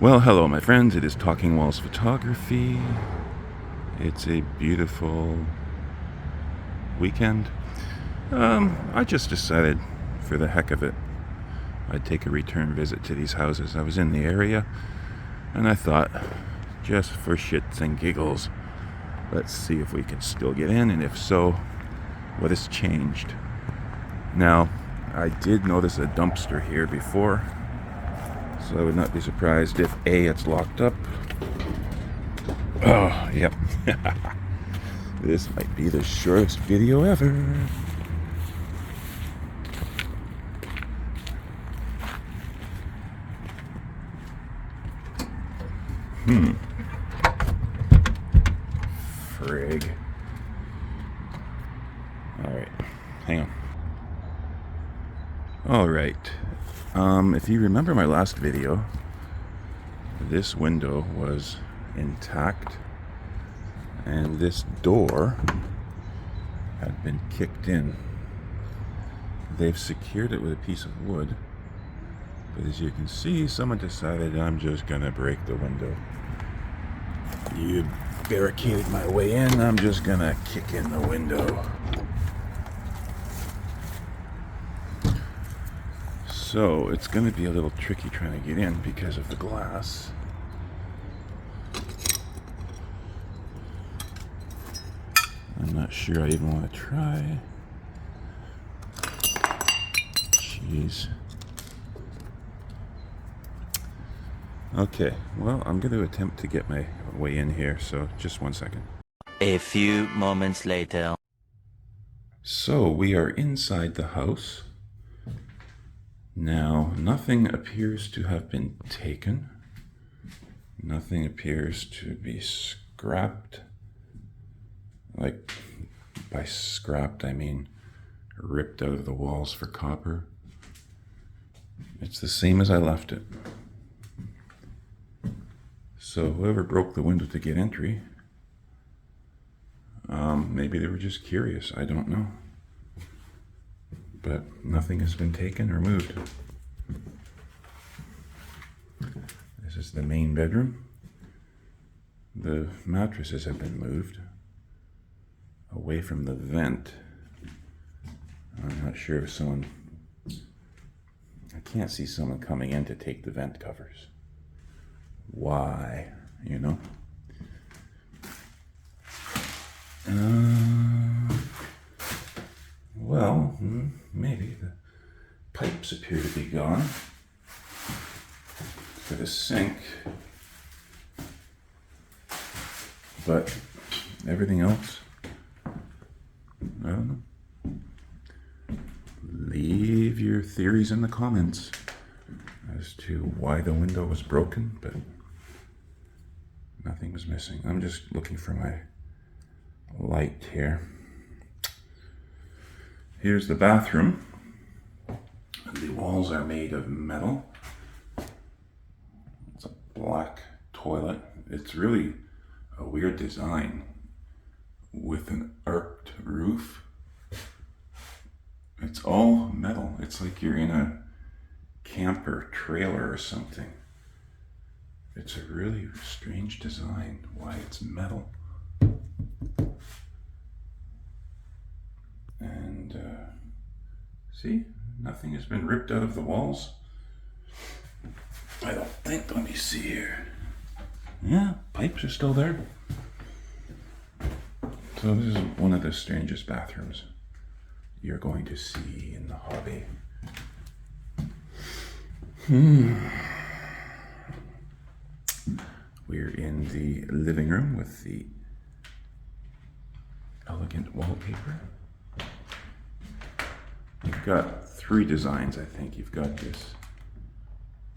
Well, hello, my friends. It is Talking Walls Photography. It's a beautiful weekend. I just decided, for the heck of it, I'd take a return visit to these houses. I was in the area, and I thought, just for shits and giggles, let's see if we can still get in, and if so, what has changed. Now, I did notice a dumpster here before, so I would not be surprised if A, it's locked up. Oh, yep. This might be the shortest video ever. Frig. Alright, hang on. Alright. If you remember my last video, this window was intact and this door had been kicked in. They've secured it with a piece of wood, but as you can see, someone decided I'm just gonna break the window. You barricaded my way in, I'm just gonna kick in the window. So it's gonna be a little tricky trying to get in because of the glass. I'm not sure I even want to try. Jeez. Okay, well, I'm going to attempt to get my way in here, so just 1 second. A few moments later. So we are inside the house. Now, nothing appears to have been taken. Nothing appears to be scrapped. Like, by scrapped, I mean ripped out of the walls for copper. It's the same as I left it. So whoever broke the window to get entry, maybe they were just curious, I don't know. But nothing has been taken or moved. This is the main bedroom. The mattresses have been moved away from the vent. I'm not sure if someone... I can't see someone coming in to take the vent covers. Why, you know? Well, maybe the pipes appear to be gone for the sink, but everything else, I don't know. Leave your theories in the comments as to why the window was broken, but nothing was missing. I'm just looking for my light here. Here's the bathroom. The walls are made of metal. It's a black toilet. It's really a weird design with an arched roof. It's all metal. It's like you're in a camper trailer or something. It's a really strange design, why it's metal. And see, nothing has been ripped out of the walls. I don't think, let me see here. Yeah, pipes are still there. So this is one of the strangest bathrooms you're going to see in the hobby. We're in the living room with the elegant wallpaper. You've got three designs, I think. You've got this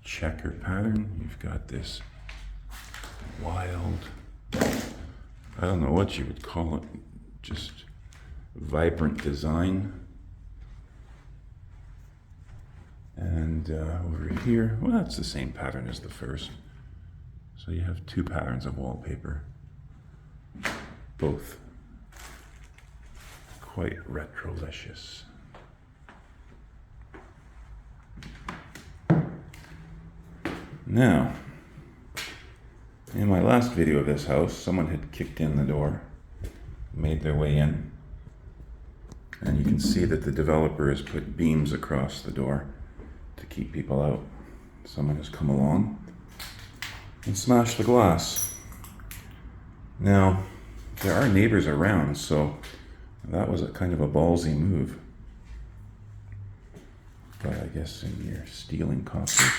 checker pattern. You've got this wild, I don't know what you would call it, just vibrant design. And over here, well, that's the same pattern as the first. So you have two patterns of wallpaper, both quite retrolicious. Now, In my last video of this house, someone had kicked in the door, made their way in, and you can see that the developer has put beams across the door to keep people out. Someone has come along and smashed the glass. Now, there are neighbors around, so that was a kind of a ballsy move. But I guess in your stealing coffee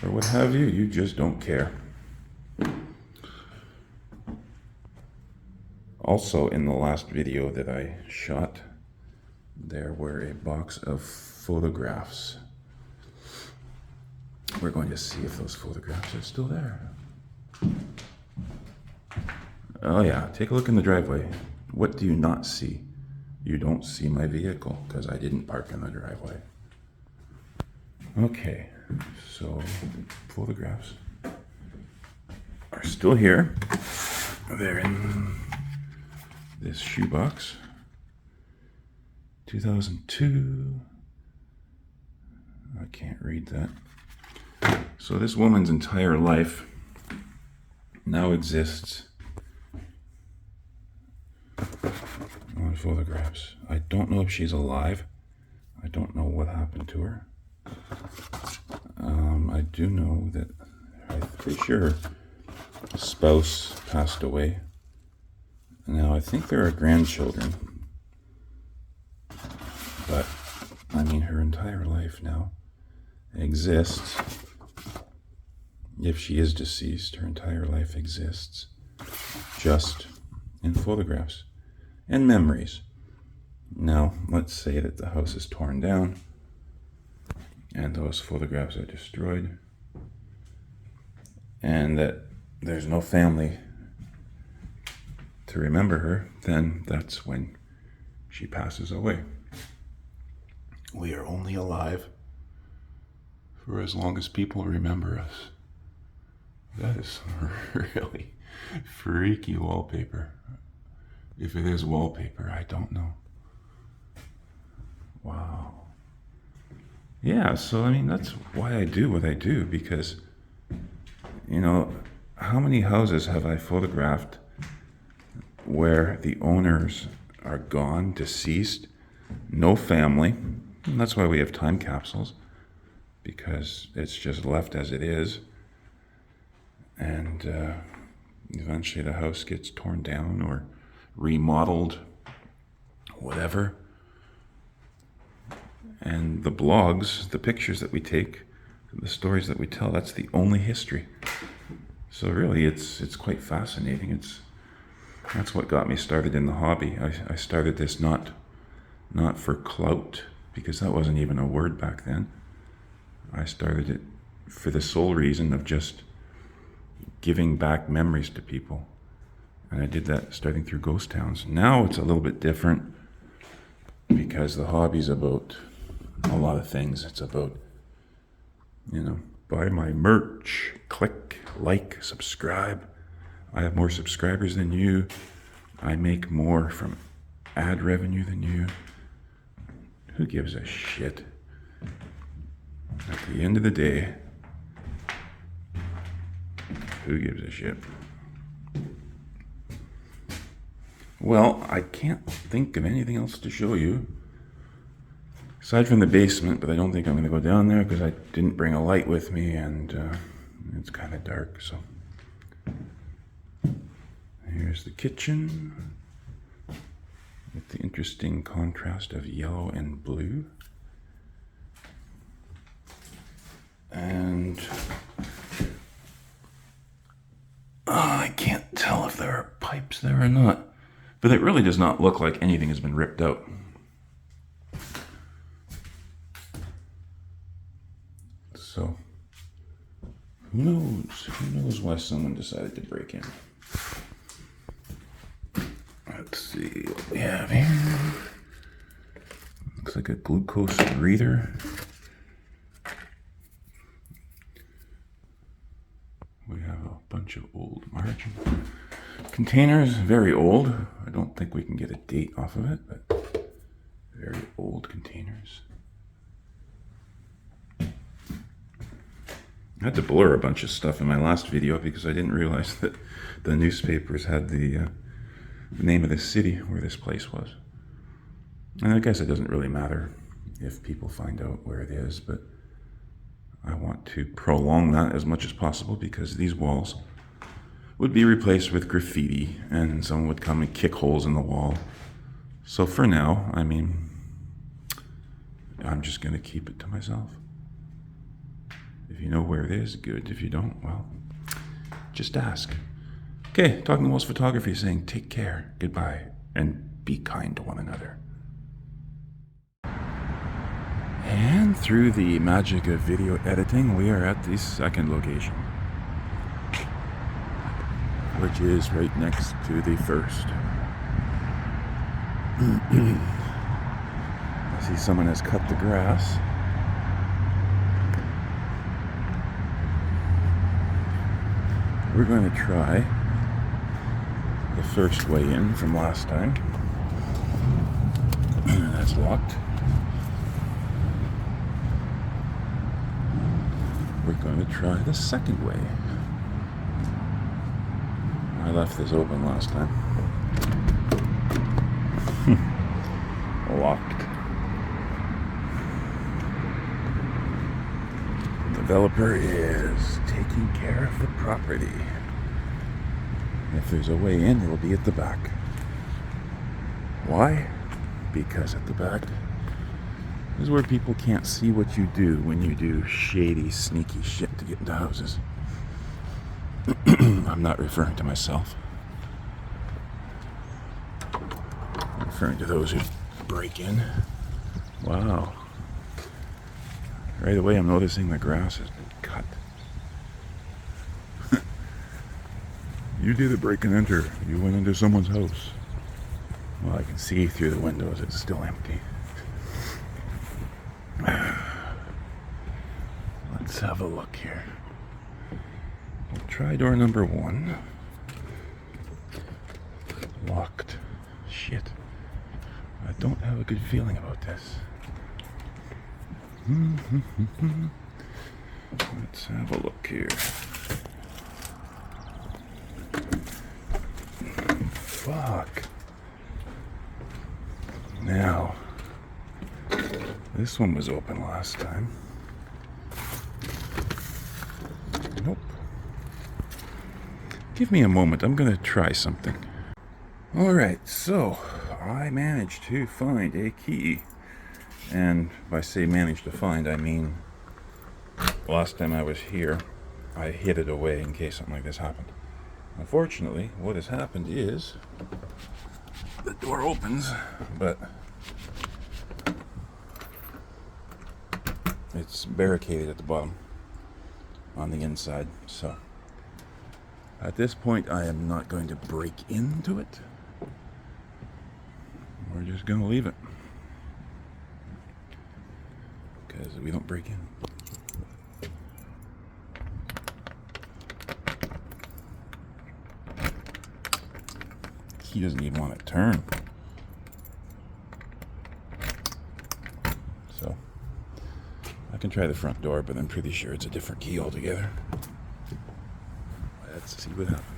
or what have you, you just don't care. Also, in the last video that I shot, there were a box of photographs. We're going to see if those photographs are still there. Oh yeah, take a look in the driveway. What do you not see? You don't see my vehicle because I didn't park in the driveway. Okay, so photographs are still here. They're in this shoebox. 2002. I can't read that. So this woman's entire life now exists on photographs. I don't know if she's alive. I don't know what happened to her. I do know that I'm pretty sure her spouse passed away. Now I think there are grandchildren, but I mean her entire life now exists. If she is deceased, her entire life exists just in photographs and memories. Now, let's say that the house is torn down and those photographs are destroyed and that there's no family to remember her, then that's when she passes away. We are only alive for as long as people remember us. That is some really freaky wallpaper. If it is wallpaper, I don't know. Wow. Yeah, so I mean, that's why I do what I do, because, you know, how many houses have I photographed where the owners are gone, deceased, no family? And that's why we have time capsules, because it's just left as it is. And eventually the house gets torn down or remodeled, whatever. And the blogs, the pictures that we take, the stories that we tell, that's the only history. So really, it's quite fascinating. That's what got me started in the hobby. I started this not for clout, because that wasn't even a word back then. I started it for the sole reason of just giving back memories to people. And I did that starting through ghost towns. Now it's a little bit different because the hobby's about a lot of things. It's about, you know, buy my merch, click, like, subscribe. I have more subscribers than you. I make more from ad revenue than you. Who gives a shit? At the end of the day, who gives a shit? Well, I can't think of anything else to show you aside from the basement, but I don't think I'm going to go down there because I didn't bring a light with me, and it's kind of dark. So here's the kitchen with the interesting contrast of yellow and blue. And I can't tell if there are pipes there or not, but it really does not look like anything has been ripped out. So, who knows? Who knows why someone decided to break in? Let's see what we have here. Looks like a glucose reader. We have a bunch of old margarine containers, very old. I don't think we can get a date off of it, but very old containers. I had to blur a bunch of stuff in my last video because I didn't realize that the newspapers had the name of the city where this place was. And I guess it doesn't really matter if people find out where it is, but I want to prolong that as much as possible because these walls would be replaced with graffiti and someone would come and kick holes in the wall. So for now, I mean, I'm just going to keep it to myself. If you know where it is, good. If you don't, well, just ask. Okay, Talking the Walls Photography saying take care, goodbye, and be kind to one another. And through the magic of video editing, we are at the second location, which is right next to the first. I see someone has cut the grass. We're going to try the first way in from last time. That's locked. We're going to try the second way. I left this open last time. Locked. Developer is taking care of the property. If there's a way in, it'll be at the back. Why? Because at the back is where people can't see what you do when you do shady, sneaky shit to get into houses. I'm not referring to myself. I'm referring to those who break in. Wow. Right away I'm noticing the grass has been cut. You did a break and enter. You went into someone's house. Well, I can see through the windows it's still empty. Let's have a look here. We'll try door number 1. Locked. Shit. I don't have a good feeling about this. Let's have a look here. Fuck. Now, this one was open last time. Nope. Give me a moment, I'm gonna try something. Alright, so I managed to find a key. And by say managed to find, I mean last time I was here, I hid it away in case something like this happened. Unfortunately, what has happened is the door opens, but it's barricaded at the bottom on the inside. So at this point, I am not going to break into it. We're just going to leave it because we don't break in. He doesn't even want to turn. So I can try the front door, but I'm pretty sure it's a different key altogether. Let's see what happens.